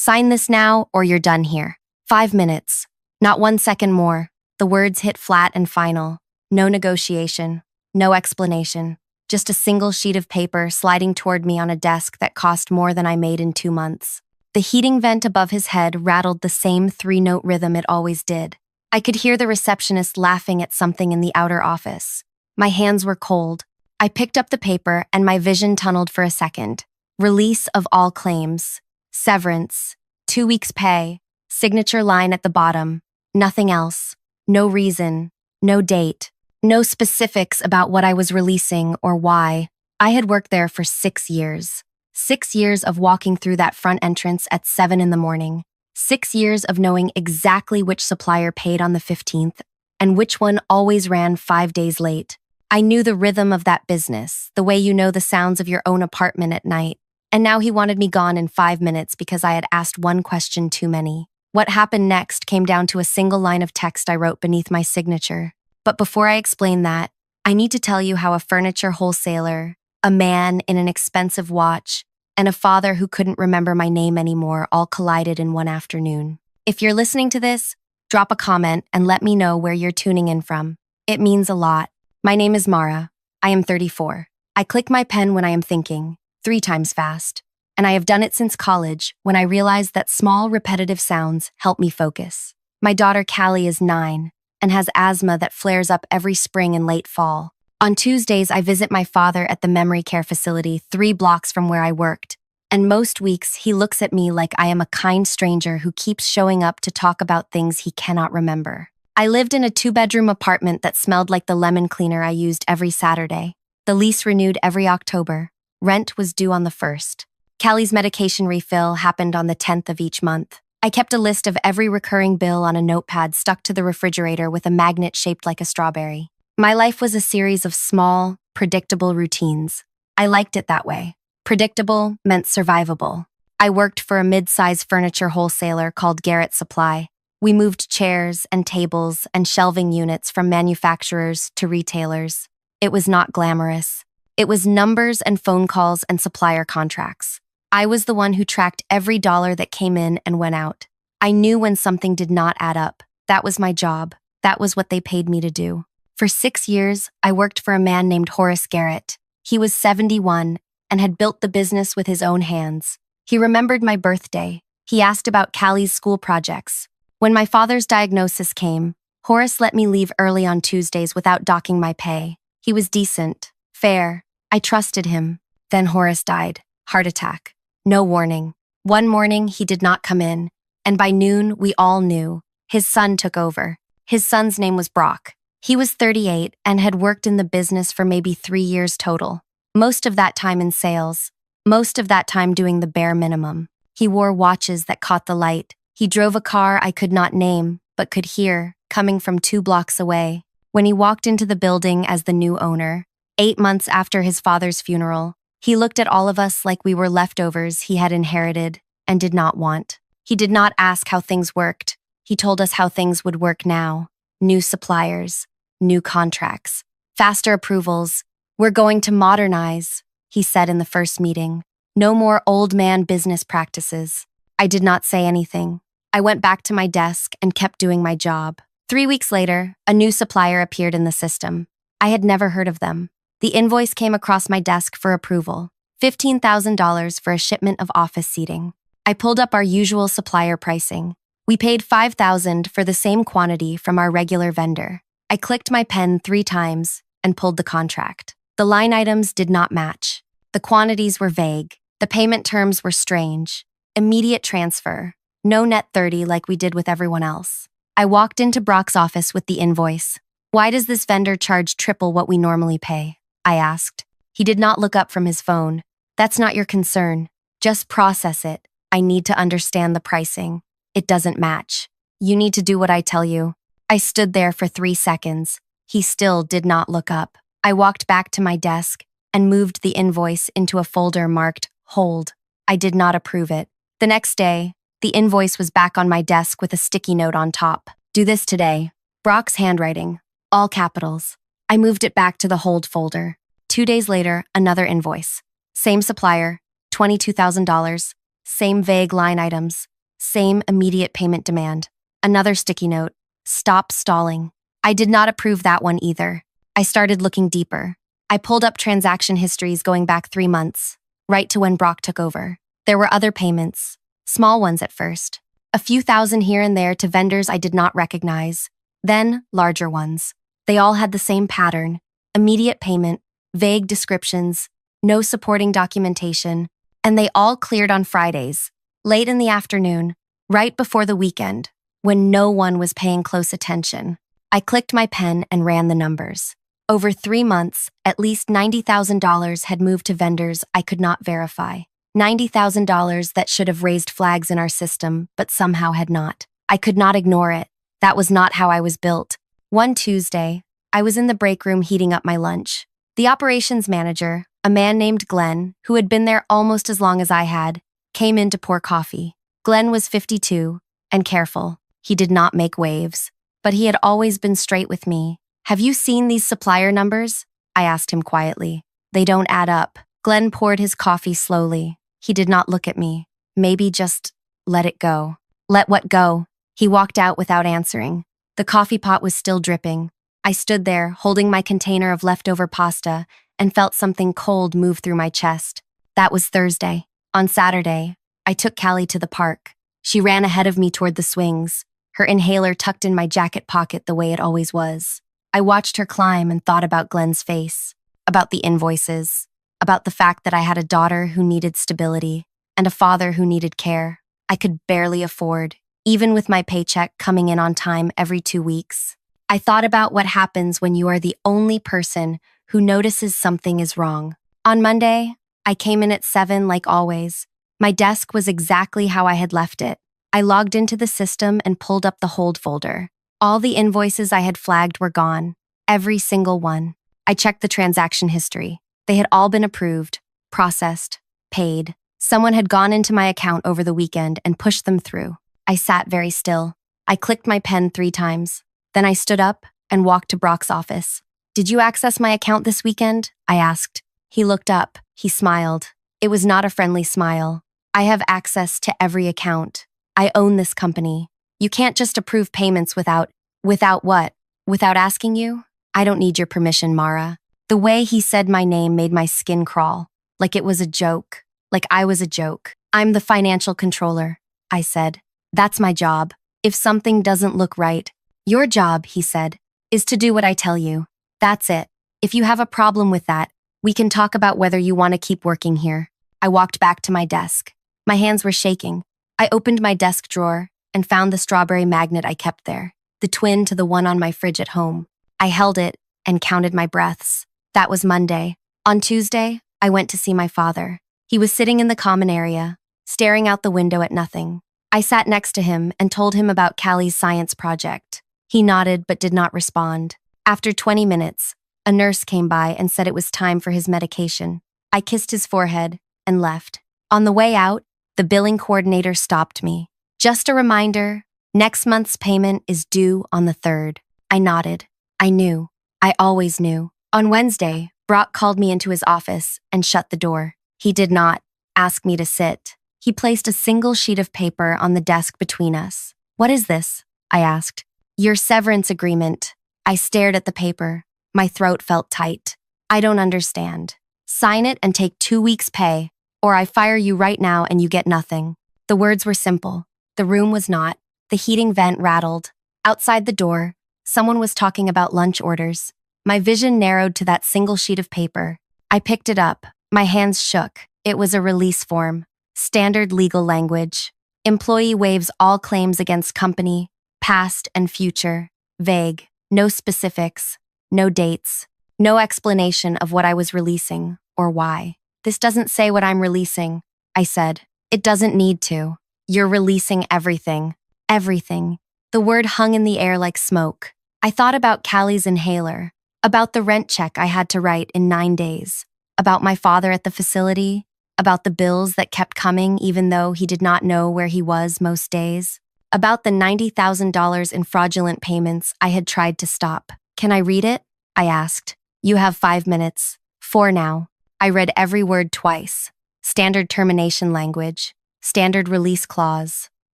Sign this now or you're done here. 5 minutes. Not 1 second more. The words hit flat and final. No negotiation. No explanation. Just a single sheet of paper sliding toward me on a desk that cost more than I made in 2 months. The heating vent above his head rattled the same three-note rhythm it always did. I could hear the receptionist laughing at something in the outer office. My hands were cold. I picked up the paper and my vision tunneled for a second. Release of all claims. Severance. 2 weeks' pay. Signature line at the bottom. Nothing else. No reason. No date. No specifics about what I was releasing or why. I had worked there for 6 years. 6 years of walking through that front entrance at 7 in the morning. 6 years of knowing exactly which supplier paid on the 15th and which one always ran 5 days late. I knew the rhythm of that business, the way you know the sounds of your own apartment at night. And now he wanted me gone in 5 minutes because I had asked one question too many. What happened next came down to a single line of text I wrote beneath my signature. But before I explain that, I need to tell you how a furniture wholesaler, a man in an expensive watch, and a father who couldn't remember my name anymore all collided in one afternoon. If you're listening to this, drop a comment and let me know where you're tuning in from. It means a lot. My name is Mara. I am 34. I click my pen when I am thinking, 3 times fast. And I have done it since college when I realized that small, repetitive sounds help me focus. My daughter Callie is 9 and has asthma that flares up every spring and late fall. On Tuesdays, I visit my father at the memory care facility 3 blocks from where I worked. And most weeks, he looks at me like I am a kind stranger who keeps showing up to talk about things he cannot remember. I lived in a 2-bedroom apartment that smelled like the lemon cleaner I used every Saturday. The lease renewed every October. Rent was due on the 1st. Callie's medication refill happened on the 10th of each month. I kept a list of every recurring bill on a notepad stuck to the refrigerator with a magnet shaped like a strawberry. My life was a series of small, predictable routines. I liked it that way. Predictable meant survivable. I worked for a mid-size furniture wholesaler called Garrett Supply. We moved chairs and tables and shelving units from manufacturers to retailers. It was not glamorous. It was numbers and phone calls and supplier contracts. I was the one who tracked every dollar that came in and went out. I knew when something did not add up. That was my job. That was what they paid me to do. For 6 years, I worked for a man named Horace Garrett. He was 71 and had built the business with his own hands. He remembered my birthday. He asked about Callie's school projects. When my father's diagnosis came, Horace let me leave early on Tuesdays without docking my pay. He was decent, fair. I trusted him. Then Horace died. Heart attack. No warning. One morning, he did not come in, and by noon, we all knew. His son took over. His son's name was Brock. He was 38 and had worked in the business for maybe 3 years total. Most of that time in sales. Most of that time doing the bare minimum. He wore watches that caught the light. He drove a car I could not name, but could hear, coming from 2 blocks away. When he walked into the building as the new owner, 8 months after his father's funeral, he looked at all of us like we were leftovers he had inherited and did not want. He did not ask how things worked. He told us how things would work now. New suppliers, new contracts, faster approvals. We're going to modernize, he said in the first meeting. No more old man business practices. I did not say anything. I went back to my desk and kept doing my job. 3 weeks later, a new supplier appeared in the system. I had never heard of them. The invoice came across my desk for approval. $15,000 for a shipment of office seating. I pulled up our usual supplier pricing. We paid $5,000 for the same quantity from our regular vendor. I clicked my pen 3 times and pulled the contract. The line items did not match. The quantities were vague. The payment terms were strange. Immediate transfer. No net 30 like we did with everyone else. I walked into Brock's office with the invoice. Why does this vendor charge triple what we normally pay? I asked. He did not look up from his phone. That's not your concern. Just process it. I need to understand the pricing. It doesn't match. You need to do what I tell you. I stood there for 3 seconds. He still did not look up. I walked back to my desk and moved the invoice into a folder marked Hold. I did not approve it. The next day, the invoice was back on my desk with a sticky note on top. Do this today. Brock's handwriting. All capitals. I moved it back to the hold folder. 2 days later, another invoice. Same supplier, $22,000. Same vague line items. Same immediate payment demand. Another sticky note. Stop stalling. I did not approve that one either. I started looking deeper. I pulled up transaction histories going back 3 months, right to when Brock took over. There were other payments, small ones at first. A few thousand here and there to vendors I did not recognize. Then, larger ones. They all had the same pattern. Immediate payment, vague descriptions, no supporting documentation, and they all cleared on Fridays, late in the afternoon, right before the weekend, when no one was paying close attention. I clicked my pen and ran the numbers. Over 3 months, at least $90,000 had moved to vendors I could not verify. $90,000 that should have raised flags in our system, but somehow had not. I could not ignore it. That was not how I was built. One Tuesday, I was in the break room heating up my lunch. The operations manager, a man named Glenn, who had been there almost as long as I had, came in to pour coffee. Glenn was 52 and careful. He did not make waves, but he had always been straight with me. Have you seen these supplier numbers? I asked him quietly. They don't add up. Glenn poured his coffee slowly. He did not look at me. Maybe just let it go. Let what go? He walked out without answering. The coffee pot was still dripping. I stood there, holding my container of leftover pasta, and felt something cold move through my chest. That was Thursday. On Saturday, I took Callie to the park. She ran ahead of me toward the swings, her inhaler tucked in my jacket pocket the way it always was. I watched her climb and thought about Glenn's face, about the invoices, about the fact that I had a daughter who needed stability and a father who needed care I could barely afford, even with my paycheck coming in on time every 2 weeks. I thought about what happens when you are the only person who notices something is wrong. On Monday, I came in at 7 like always. My desk was exactly how I had left it. I logged into the system and pulled up the hold folder. All the invoices I had flagged were gone. Every single one. I checked the transaction history. They had all been approved, processed, paid. Someone had gone into my account over the weekend and pushed them through. I sat very still. I clicked my pen 3 times. Then I stood up and walked to Brock's office. Did you access my account this weekend? I asked. He looked up. He smiled. It was not a friendly smile. I have access to every account. I own this company. You can't just approve payments without what? Without asking you? I don't need your permission, Mara. The way he said my name made my skin crawl, like it was a joke, like I was a joke. I'm the financial controller, I said. That's my job. If something doesn't look right, your job, he said, is to do what I tell you. That's it. If you have a problem with that, we can talk about whether you want to keep working here. I walked back to my desk. My hands were shaking. I opened my desk drawer and found the strawberry magnet I kept there, the twin to the one on my fridge at home. I held it and counted my breaths. That was Monday. On Tuesday, I went to see my father. He was sitting in the common area, staring out the window at nothing. I sat next to him and told him about Callie's science project. He nodded but did not respond. After 20 minutes, a nurse came by and said it was time for his medication. I kissed his forehead and left. On the way out, the billing coordinator stopped me. Just a reminder, next month's payment is due on the 3rd. I nodded. I knew. I always knew. On Wednesday, Brock called me into his office and shut the door. He did not ask me to sit. He placed a single sheet of paper on the desk between us. What is this? I asked. Your severance agreement. I stared at the paper. My throat felt tight. I don't understand. Sign it and take 2 weeks' pay, or I fire you right now and you get nothing. The words were simple. The room was not. The heating vent rattled. Outside the door, someone was talking about lunch orders. My vision narrowed to that single sheet of paper. I picked it up. My hands shook. It was a release form. Standard legal language. Employee waives all claims against company, past and future. Vague. No specifics. No dates. No explanation of what I was releasing or why. This doesn't say what I'm releasing, I said. It doesn't need to. You're releasing everything. Everything. The word hung in the air like smoke. I thought about Callie's inhaler, about the rent check I had to write in 9 days, about my father at the facility, about the bills that kept coming even though he did not know where he was most days, about the $90,000 in fraudulent payments I had tried to stop. Can I read it? I asked. You have 5 minutes. 4 now. I read every word twice. Standard termination language. Standard release clause.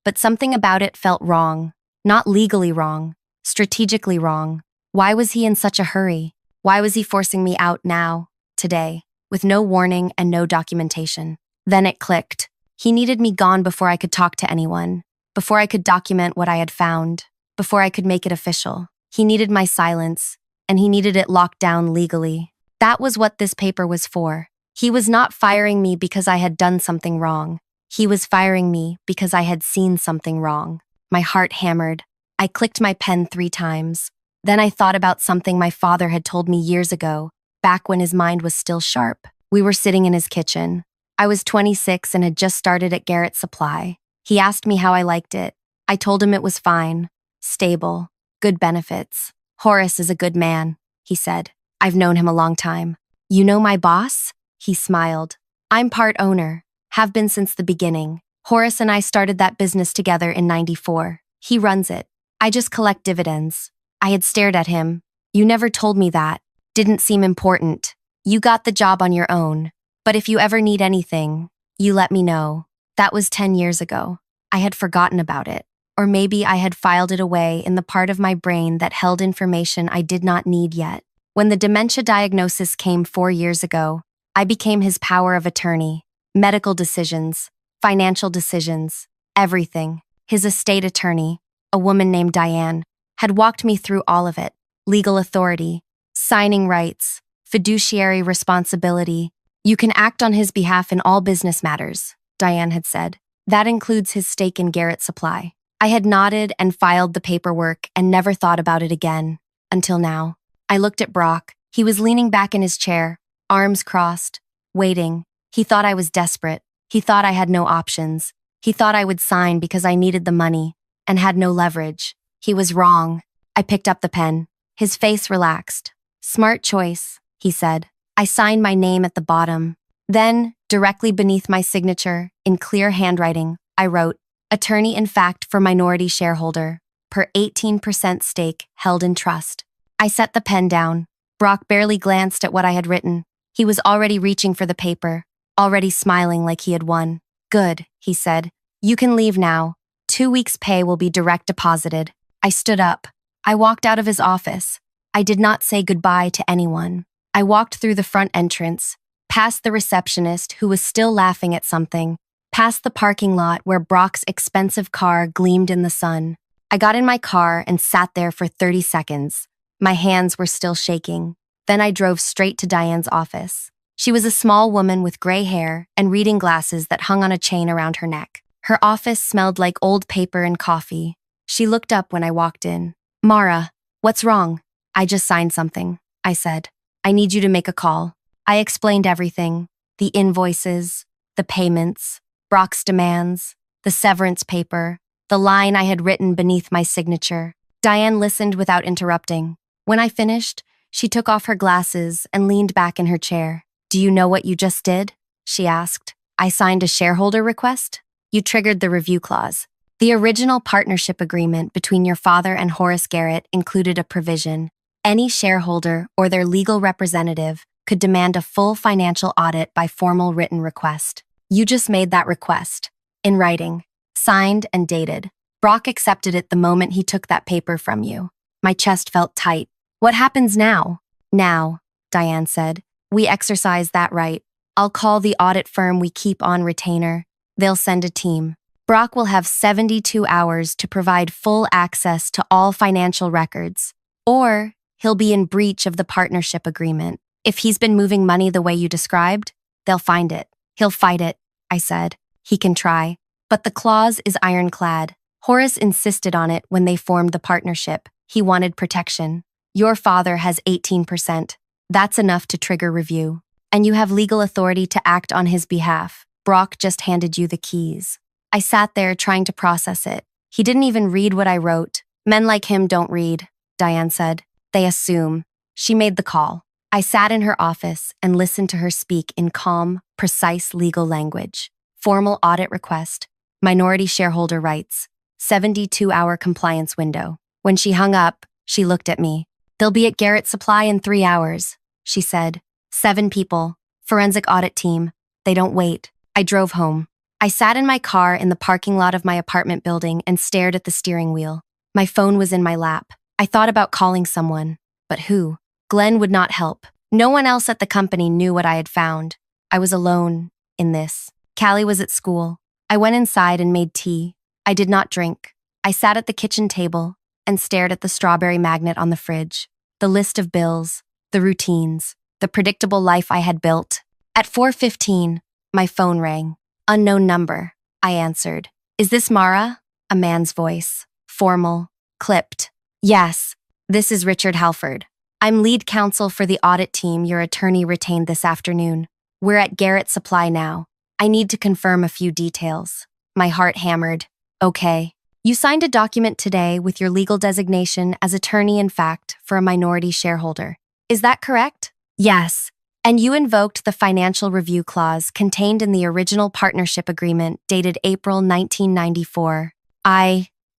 but something about it felt wrong. Not legally wrong, strategically wrong. Why was he in such a hurry? Why was he forcing me out now, today, with no warning and no documentation? Then it clicked. He needed me gone before I could talk to anyone, before I could document what I had found, before I could make it official. He needed my silence, and he needed it locked down legally. That was what this paper was for. He was not firing me because I had done something wrong. He was firing me because I had seen something wrong. My heart hammered. I clicked my pen 3 times. Then I thought about something my father had told me years ago, back when his mind was still sharp. We were sitting in his kitchen. I was 26 and had just started at Garrett Supply. He asked me how I liked it. I told him it was fine, stable, good benefits. Horace is a good man, he said. I've known him a long time. You know my boss? He smiled. I'm part owner, have been since the beginning. Horace and I started that business together in '94. He runs it. I just collect dividends. I had stared at him. You never told me that. Didn't seem important. You got the job on your own. But if you ever need anything, you let me know. That was 10 years ago. I had forgotten about it. Or maybe I had filed it away in the part of my brain that held information I did not need yet. When the dementia diagnosis came 4 years ago, I became his power of attorney. Medical decisions, financial decisions, everything. His estate attorney, a woman named Diane, had walked me through all of it. Legal authority, signing rights, fiduciary responsibility. You can act on his behalf in all business matters, Diane had said. That includes his stake in Garrett Supply. I had nodded and filed the paperwork and never thought about it again, until now. I looked at Brock. He was leaning back in his chair, arms crossed, waiting. He thought I was desperate. He thought I had no options. He thought I would sign because I needed the money and had no leverage. He was wrong. I picked up the pen. His face relaxed. Smart choice, he said. I signed my name at the bottom. Then, directly beneath my signature, in clear handwriting, I wrote, Attorney in fact for minority shareholder, per 18% stake held in trust. I set the pen down. Brock barely glanced at what I had written. He was already reaching for the paper, already smiling like he had won. Good, he said. You can leave now. 2 weeks' pay will be direct deposited. I stood up. I walked out of his office. I did not say goodbye to anyone. I walked through the front entrance, past the receptionist who was still laughing at something, past the parking lot where Brock's expensive car gleamed in the sun. I got in my car and sat there for 30 seconds. My hands were still shaking. Then I drove straight to Diane's office. She was a small woman with gray hair and reading glasses that hung on a chain around her neck. Her office smelled like old paper and coffee. She looked up when I walked in. Mara, what's wrong? I just signed something, I said. I need you to make a call. I explained everything. The invoices, the payments, Brock's demands, the severance paper, the line I had written beneath my signature. Diane listened without interrupting. When I finished, she took off her glasses and leaned back in her chair. Do you know what you just did? She asked. I signed a shareholder request. You triggered the review clause. The original partnership agreement between your father and Horace Garrett included a provision. Any shareholder or their legal representative could demand a full financial audit by formal written request. You just made that request, in writing, signed and dated. Brock accepted it the moment he took that paper from you. My chest felt tight. What happens now? Now, Diane said, we exercise that right. I'll call the audit firm we keep on retainer. They'll send a team. Brock will have 72 hours to provide full access to all financial records. Or he'll be in breach of the partnership agreement. If he's been moving money the way you described, they'll find it. He'll fight it, I said. He can try. But the clause is ironclad. Horace insisted on it when they formed the partnership. He wanted protection. Your father has 18%. That's enough to trigger review. And you have legal authority to act on his behalf. Brock just handed you the keys. I sat there trying to process it. He didn't even read what I wrote. Men like him don't read, Diane said. They assume. She made the call. I sat in her office and listened to her speak in calm, precise legal language. Formal audit request. Minority shareholder rights. 72-hour compliance window. When she hung up, she looked at me. They'll be at Garrett Supply in 3 hours, she said. 7 people. Forensic audit team. They don't wait. I drove home. I sat in my car in the parking lot of my apartment building and stared at the steering wheel. My phone was in my lap. I thought about calling someone. But who? Glenn would not help. No one else at the company knew what I had found. I was alone in this. Callie was at school. I went inside and made tea. I did not drink. I sat at the kitchen table and stared at the strawberry magnet on the fridge, the list of bills, the routines, the predictable life I had built. At 4:15, my phone rang. Unknown number. I answered. Is this Mara? A man's voice. Formal. Clipped. Yes, this is Richard Halford. I'm lead counsel for the audit team your attorney retained this afternoon. We're at Garrett Supply now. I need to confirm a few details. My heart hammered. Okay. You signed a document today with your legal designation as attorney in fact for a minority shareholder. Is that correct? Yes. And you invoked the financial review clause contained in the original partnership agreement dated April 1994.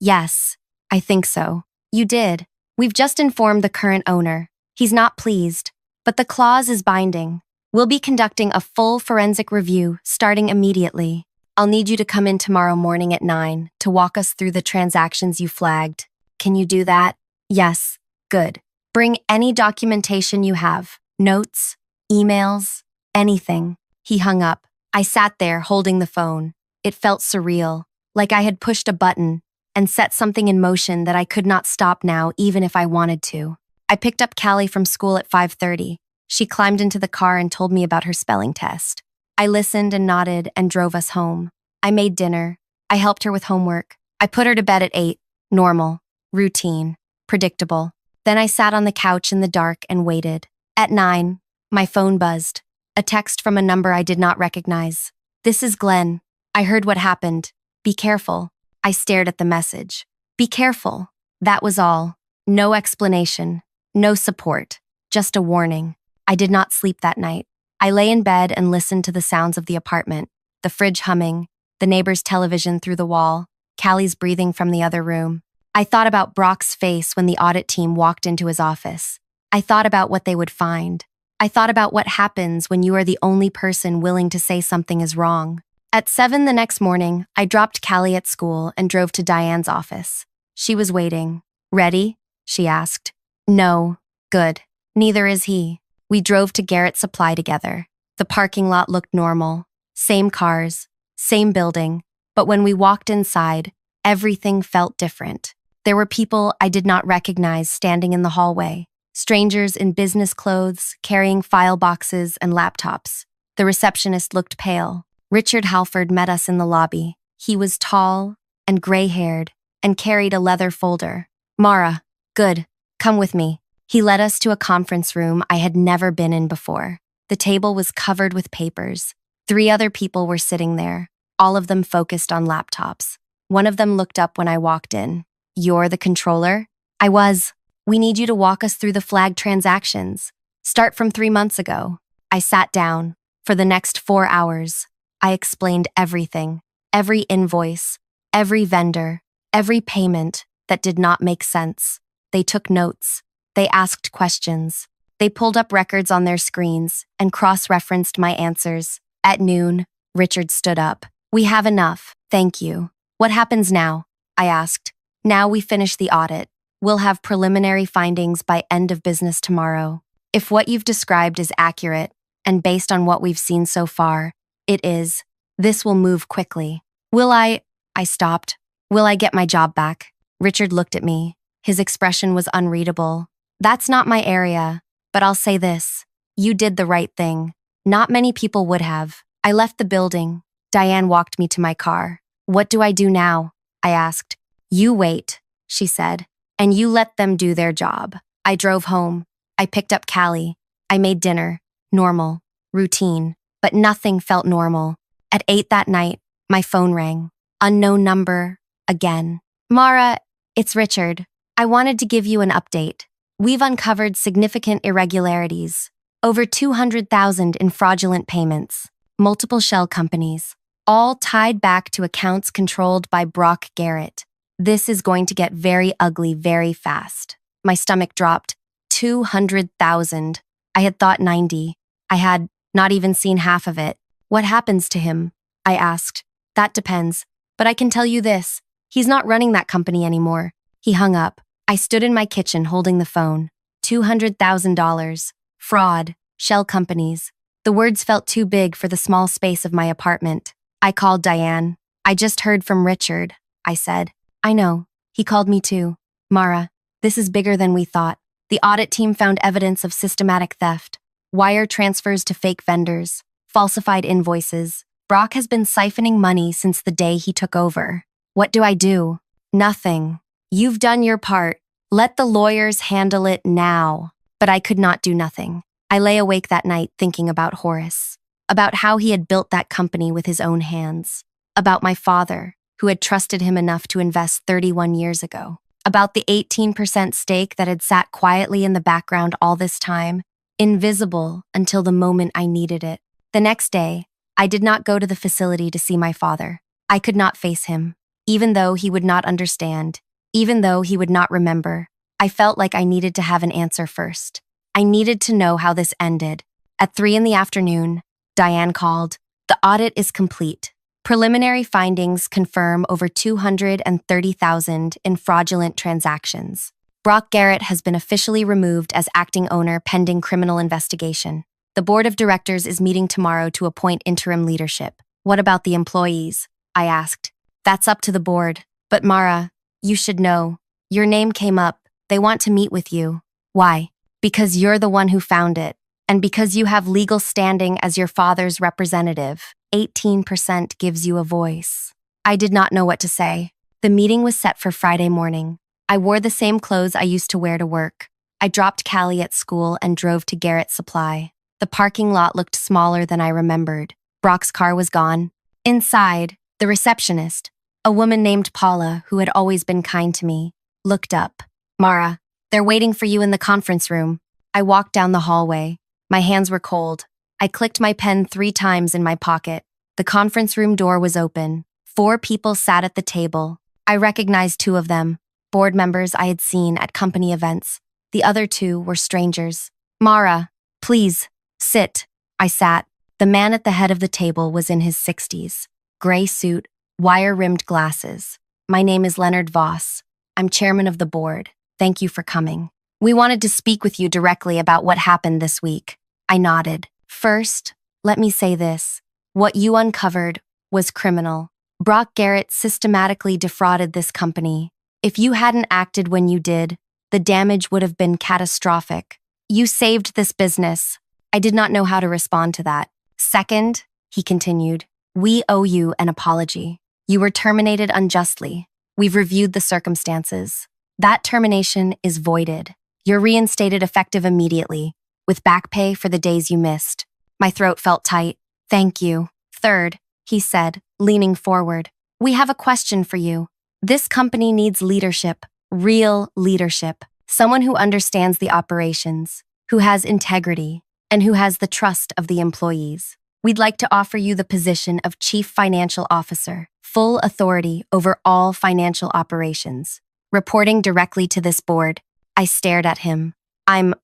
Yes, I think so. You did. We've just informed the current owner. He's not pleased, but the clause is binding. We'll be conducting a full forensic review starting immediately. I'll need you to come in tomorrow morning at 9 to walk us through the transactions you flagged. Can you do that? Yes. Good. Bring any documentation you have. Notes, emails, anything. He hung up. I sat there holding the phone. It felt surreal, like I had pushed a button and set something in motion that I could not stop now even if I wanted to. I picked up Callie from school at 5:30. She climbed into the car and told me about her spelling test. I listened and nodded and drove us home. I made dinner. I helped her with homework. I put her to bed at 8. Normal. Routine. Predictable. Then I sat on the couch in the dark and waited. At 9, my phone buzzed. A text from a number I did not recognize. This is Glenn. I heard what happened. Be careful. I stared at the message. Be careful. That was all. No explanation. No support. Just a warning. I did not sleep that night. I lay in bed and listened to the sounds of the apartment, the fridge humming, the neighbor's television through the wall, Callie's breathing from the other room. I thought about Brock's face when the audit team walked into his office. I thought about what they would find. I thought about what happens when you are the only person willing to say something is wrong. At 7 the next morning, I dropped Callie at school and drove to Diane's office. She was waiting. Ready? She asked. No. Good. Neither is he. We drove to Garrett Supply together. The parking lot looked normal. Same cars, same building. But when we walked inside, everything felt different. There were people I did not recognize standing in the hallway. Strangers in business clothes, carrying file boxes and laptops. The receptionist looked pale. Richard Halford met us in the lobby. He was tall and gray-haired and carried a leather folder. Mara, good, come with me. He led us to a conference room I had never been in before. The table was covered with papers. 3 other people were sitting there, all of them focused on laptops. One of them looked up when I walked in. You're the controller? I was. We need you to walk us through the flagged transactions. Start from 3 months ago. I sat down. For the next 4 hours, I explained everything. Every invoice, every vendor, every payment that did not make sense. They took notes. They asked questions. They pulled up records on their screens and cross-referenced my answers. At noon, Richard stood up. We have enough, thank you. What happens now? I asked. Now we finish the audit. We'll have preliminary findings by end of business tomorrow. If what you've described is accurate, and based on what we've seen so far, it is, this will move quickly. I stopped. Will I get my job back? Richard looked at me. His expression was unreadable. That's not my area, but I'll say this. You did the right thing. Not many people would have. I left the building. Diane walked me to my car. What do I do now? I asked. You wait, she said, and you let them do their job. I drove home. I picked up Callie. I made dinner. Normal. Routine. But nothing felt normal. At 8 that night, my phone rang. Unknown number. Again. Mara, it's Richard. I wanted to give you an update. We've uncovered significant irregularities. Over 200,000 in fraudulent payments. Multiple shell companies. All tied back to accounts controlled by Brock Garrett. This is going to get very ugly very fast. My stomach dropped. 200,000. I had thought 90. I had not even seen half of it. What happens to him? I asked. That depends. But I can tell you this. He's not running that company anymore. He hung up. I stood in my kitchen holding the phone. $200,000. Fraud. Shell companies. The words felt too big for the small space of my apartment. I called Diane. I just heard from Richard, I said. I know. He called me too. Mara, this is bigger than we thought. The audit team found evidence of systematic theft, wire transfers to fake vendors, falsified invoices. Brock has been siphoning money since the day he took over. What do I do? Nothing. You've done your part. Let the lawyers handle it now. But I could not do nothing. I lay awake that night thinking about Horace, about how he had built that company with his own hands, about my father, who had trusted him enough to invest 31 years ago, about the 18% stake that had sat quietly in the background all this time, invisible until the moment I needed it. The next day, I did not go to the facility to see my father. I could not face him, even though he would not understand, even though he would not remember. I felt like I needed to have an answer first. I needed to know how this ended. At 3 p.m, Diane called. The audit is complete. Preliminary findings confirm over $230,000 in fraudulent transactions. Brock Garrett has been officially removed as acting owner pending criminal investigation. The board of directors is meeting tomorrow to appoint interim leadership. What about the employees? I asked. That's up to the board. But Mara, you should know. Your name came up. They want to meet with you. Why? Because you're the one who found it. And because you have legal standing as your father's representative. 18% gives you a voice. I did not know what to say. The meeting was set for Friday morning. I wore the same clothes I used to wear to work. I dropped Callie at school and drove to Garrett Supply. The parking lot looked smaller than I remembered. Brock's car was gone. Inside, the receptionist, a woman named Paula, who had always been kind to me, looked up. Mara, they're waiting for you in the conference room. I walked down the hallway. My hands were cold. I clicked my pen 3 times in my pocket. The conference room door was open. 4 people sat at the table. I recognized 2 of them, board members I had seen at company events. The other 2 were strangers. Mara, please, sit. I sat. The man at the head of the table was in his 60s. Gray suit, wire-rimmed glasses. My name is Leonard Voss. I'm chairman of the board. Thank you for coming. We wanted to speak with you directly about what happened this week. I nodded. First, let me say this. What you uncovered was criminal. Brock Garrett systematically defrauded this company. If you hadn't acted when you did, the damage would have been catastrophic. You saved this business. I did not know how to respond to that. Second, he continued, we owe you an apology. You were terminated unjustly. We've reviewed the circumstances. That termination is voided. You're reinstated effective immediately, with back pay for the days you missed. My throat felt tight. Thank you. Third, he said, leaning forward, we have a question for you. This company needs leadership, real leadership, someone who understands the operations, who has integrity, and who has the trust of the employees. We'd like to offer you the position of Chief Financial Officer, full authority over all financial operations. Reporting directly to this board, I stared at him. I'm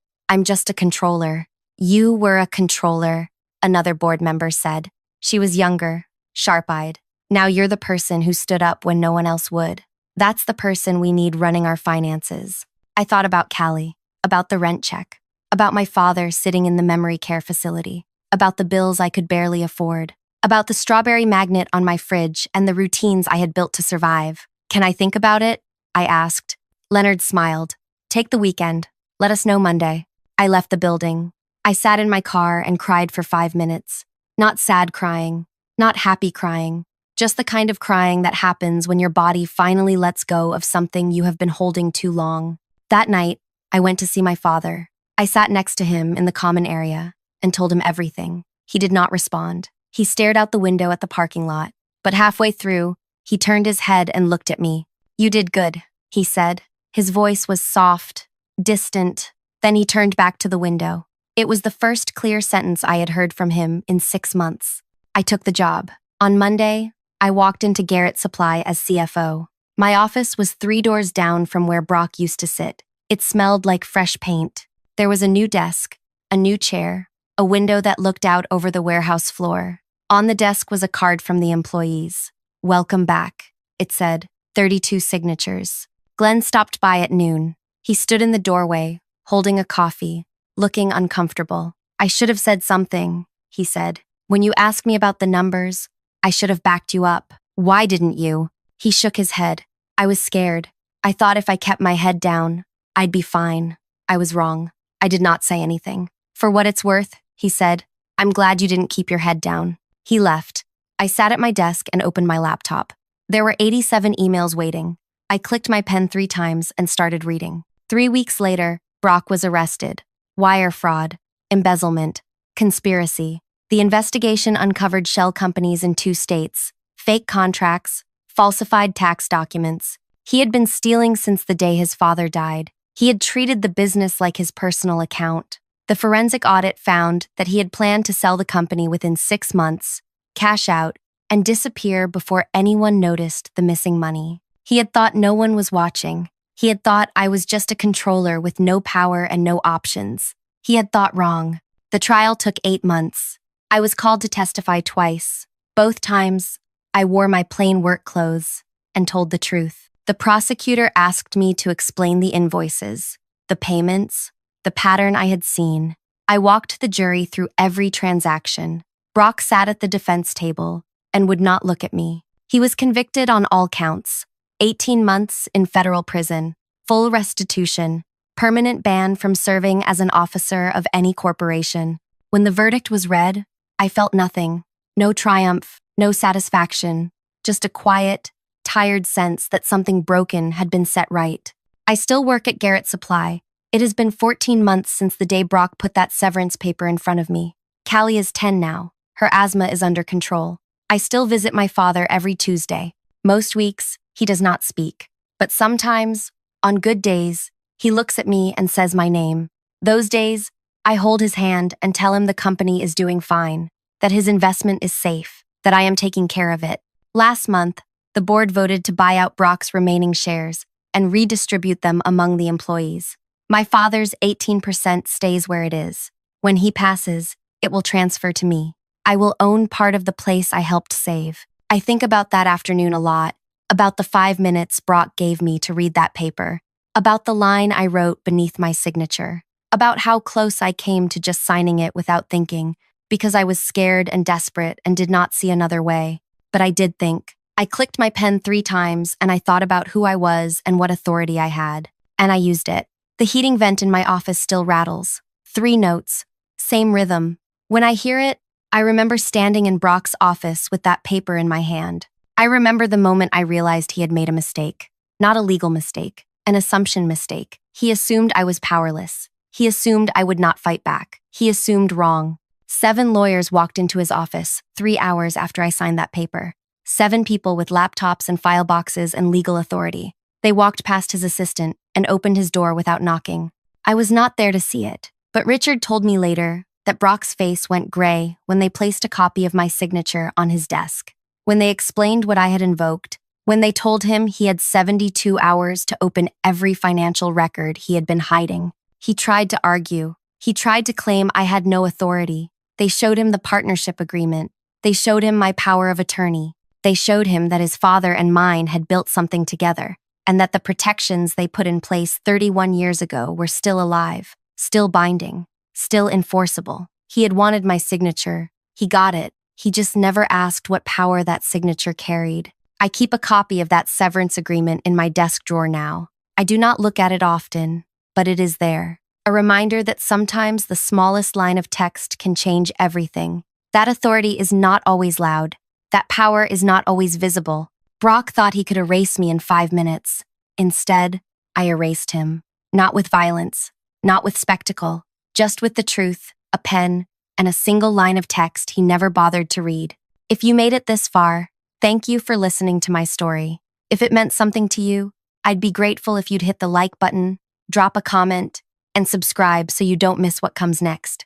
just a controller. You were a controller, another board member said. She was younger, sharp-eyed. Now you're the person who stood up when no one else would. That's the person we need running our finances. I thought about Callie, about the rent check, about my father sitting in the memory care facility, about the bills I could barely afford, about the strawberry magnet on my fridge and the routines I had built to survive. Can I think about it? I asked. Leonard smiled. Take the weekend. Let us know Monday. I left the building. I sat in my car and cried for 5 minutes. Not sad crying, not happy crying, just the kind of crying that happens when your body finally lets go of something you have been holding too long. That night, I went to see my father. I sat next to him in the common area and told him everything. He did not respond. He stared out the window at the parking lot, but halfway through, he turned his head and looked at me. You did good, he said. His voice was soft, distant. Then he turned back to the window. It was the first clear sentence I had heard from him in 6 months. I took the job. On Monday, I walked into Garrett Supply as CFO. My office was 3 doors down from where Brock used to sit. It smelled like fresh paint. There was a new desk, a new chair, a window that looked out over the warehouse floor. On the desk was a card from the employees. Welcome back, it said, 32 signatures. Glenn stopped by at noon. He stood in the doorway, holding a coffee, looking uncomfortable. I should have said something, he said. When you asked me about the numbers, I should have backed you up. Why didn't you? He shook his head. I was scared. I thought if I kept my head down, I'd be fine. I was wrong. I did not say anything. For what it's worth, he said, I'm glad you didn't keep your head down. He left. I sat at my desk and opened my laptop. There were 87 emails waiting. I clicked my pen 3 times and started reading. 3 weeks later, Brock was arrested. Wire fraud, embezzlement, conspiracy. The investigation uncovered shell companies in 2 states, fake contracts, falsified tax documents. He had been stealing since the day his father died. He had treated the business like his personal account. The forensic audit found that he had planned to sell the company within 6 months, cash out, and disappear before anyone noticed the missing money. He had thought no one was watching. He had thought I was just a controller with no power and no options. He had thought wrong. The trial took 8 months. I was called to testify twice. Both times, I wore my plain work clothes and told the truth. The prosecutor asked me to explain the invoices, the payments, the pattern I had seen. I walked the jury through every transaction. Brock sat at the defense table and would not look at me. He was convicted on all counts: 18 months in federal prison, full restitution, permanent ban from serving as an officer of any corporation. When the verdict was read, I felt nothing. No triumph, no satisfaction, just a quiet, tired sense that something broken had been set right. I still work at Garrett Supply. It has been 14 months since the day Brock put that severance paper in front of me. Callie is 10 now. Her asthma is under control. I still visit my father every Tuesday. Most weeks, he does not speak. But sometimes, on good days, he looks at me and says my name. Those days, I hold his hand and tell him the company is doing fine, that his investment is safe, that I am taking care of it. Last month, the board voted to buy out Brock's remaining shares and redistribute them among the employees. My father's 18% stays where it is. When he passes, it will transfer to me. I will own part of the place I helped save. I think about that afternoon a lot, about the 5 minutes Brock gave me to read that paper, about the line I wrote beneath my signature, about how close I came to just signing it without thinking, because I was scared and desperate and did not see another way. But I did think. I clicked my pen 3 times and I thought about who I was and what authority I had. And I used it. The heating vent in my office still rattles. 3 notes. Same rhythm. When I hear it, I remember standing in Brock's office with that paper in my hand. I remember the moment I realized he had made a mistake. Not a legal mistake, an assumption mistake. He assumed I was powerless. He assumed I would not fight back. He assumed wrong. 7 lawyers walked into his office 3 hours after I signed that paper. 7 people with laptops and file boxes and legal authority. They walked past his assistant and opened his door without knocking. I was not there to see it, but Richard told me later that Brock's face went gray when they placed a copy of my signature on his desk. When they explained what I had invoked, when they told him he had 72 hours to open every financial record he had been hiding. He tried to argue. He tried to claim I had no authority. They showed him the partnership agreement. They showed him my power of attorney. They showed him that his father and mine had built something together, and that the protections they put in place 31 years ago were still alive, still binding, still enforceable. He had wanted my signature. He got it. He just never asked what power that signature carried. I keep a copy of that severance agreement in my desk drawer now. I do not look at it often, but it is there. A reminder that sometimes the smallest line of text can change everything. That authority is not always loud. That power is not always visible. Brock thought he could erase me in 5 minutes. Instead, I erased him. Not with violence, not with spectacle, just with the truth, a pen, and a single line of text he never bothered to read. If you made it this far, thank you for listening to my story. If it meant something to you, I'd be grateful if you'd hit the like button, drop a comment, and subscribe so you don't miss what comes next.